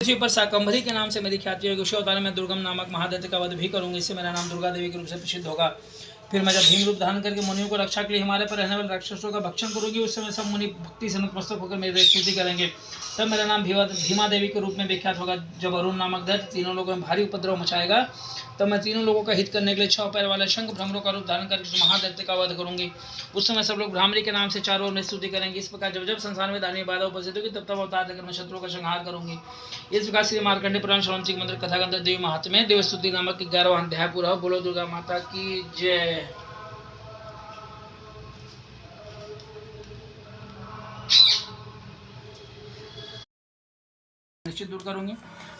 इसी पर शाकंभरी के नाम से मेरी ख्याति होगी। उसी अवतार में दुर्गम नामक महादैत्य का वध भी करूंगी। इससे मेरा नाम दुर्गा देवी के रूप से प्रसिद्ध होगा। फिर मैं जब भीम रूप धारण करके मुनियों को रक्षा के लिए हिमालय पर रहने वाले राक्षसों का भक्षण करूंगी, उस समय सब मुनि भक्ति से नतमस्तक होकर मेरी स्तुति करेंगे। तब मेरा नाम भीमा देवी के रूप में विख्यात होगा। जब अरुण नामक दैत्य तीनों लोगों में भारी उपद्रव मचाएगा, तब मैं तीनों लोगों का हित करने के लिए 6 पैर वाले शंख भ्रमरों का रूप धारण करके महादैत्य का वध करूंगी। उस समय सब लोग भ्रामरी के नाम से चारों ओर में स्तुति करेंगे। इस प्रकार जब जब संसार में दानवीय बाधा उपस्थित होगी, तब तब अवतार लेकर मैं शत्रुओं का संहार करूंगी। इस प्रकार श्री मार्कंडेय पुराण श्रवण सिंह मंत्र कथा के देवी महात्म्य देवस्तुति नामक 11वां अध्याय पूरा। बोलो दुर्गा माता की जय। निश्चित दूर करूंगी।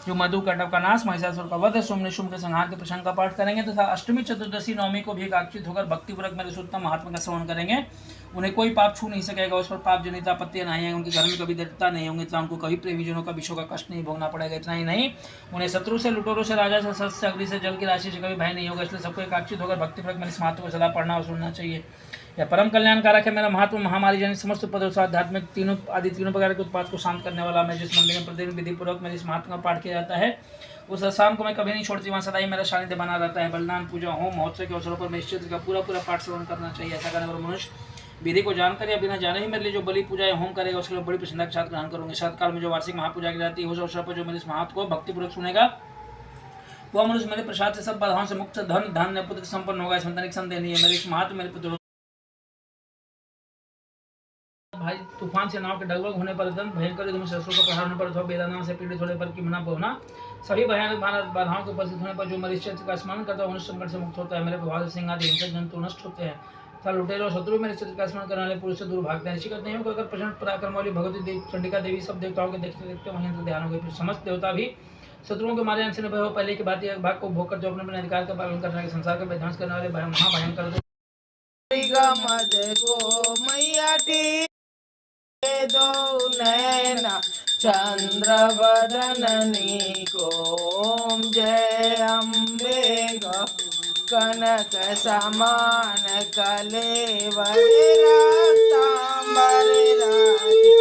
जो मधु कटव का नाश, महिषासुर का वध, सोम निशुंभ के संहार के प्रसंग का पाठ करेंगे तथा अष्टमी चतुर्दशी नवमी को भी एकाग्रचित होकर भक्तिपूर्वक मेरे शुद्धतम महात्मा का श्रवण करेंगे। उन्हें कोई पाप छू नहीं सकेगा, उस पर पाप जनित आपत्तियां नहीं आएंगी, उनके घर में कभी दरिद्रता नहीं होंगी, तथा उनको कभी प्रेमीजनों का विषयों का कष्ट नहीं भोगना पड़ेगा। इतना ही नहीं, उन्हें शत्रु से, लुटेरों से, राजा से, शस्त्र से, अग्नि से, जल की राशि से कभी भय नहीं होगा। इसलिए सबको एकाग्रचित होकर भक्तिपूर्वक मेरे इस महात्मा को सदा पढ़ना और सुनना चाहिए। यह परम कल्याणकारक है। मेरा महात्मा महामारी जनित समस्त उपद्रव आध्यात्मिक तीनों प्रकार के उत्पाद को शांत करने वाला। मैं जिस मंदिर में प्रतिदिन विधि पूर्वक मेरे इस महात्मा का पाठ किया जाता है, उस स्थान को मैं कभी नहीं छोड़ती, वहाँ सदा ही मेरा सानिध्य बना रहता है। बलिदान, पूजा, होम, महोत्सव के अवसरों पर मैं इस क्षेत्र का पूरा पाठ श्रवण करना चाहिए। ऐसा करने पर मनुष्य विधि को जानकर या बिना जाने ही मेरे लिए जो बलि, पूजा या होम करेगा, उसके लिए बड़ी प्रसन्नता के साथ ग्रहण करूंगे। शरतकाल में जो वार्षिक महापूजा की जाती है, उस अवसर पर जो मेरे इस महात्मा को भक्तिपूर्वक सुनेगा, वह मनुष्य मेरे प्रसाद से सब बाधाओं से मुक्त, धन धान्य पुत्र संपन्न होगा। इसमें तनिक संदेह नहीं है। मेरे इस महात्मा मेरे पुत्र भाई तूफान से नाव के डगमग होने पर, भयंकर युद्ध में शस्त्रों का प्रहार होने पर, अथवा वेदना से पीड़ित होने पर, किमना होना, सभी भयानक बाधाओं के उपस्थित होने पर जो मेरे क्षेत्र का स्मरण करता है, मनुष्य संकट से मुक्त होता है। मेरे प्रभाव से सिंह आदि हिंसक जंतु नष्ट होते हैं तथा लुटेरों शत्रु मेरे क्षेत्र का स्मरण करने वाले पुरुष से दूर भागते हैं। ऋषि कहते हैं अगर प्रचंड पराक्रम वाली भगवती चंडिका देवी सब देवताओं के देखते देखते वहीं ध्यान हो गए। फिर समस्त देवता भी शत्रुओं के मारे से न हो, पहले की बात भाग को भोग कर जो अपने अधिकार का पालन करने के संसार का विध्वंस करने वाले महाभयंकर दो नैना चंद्र बदननी को जय अम्बे कनक समान कलेवर तांबर राधे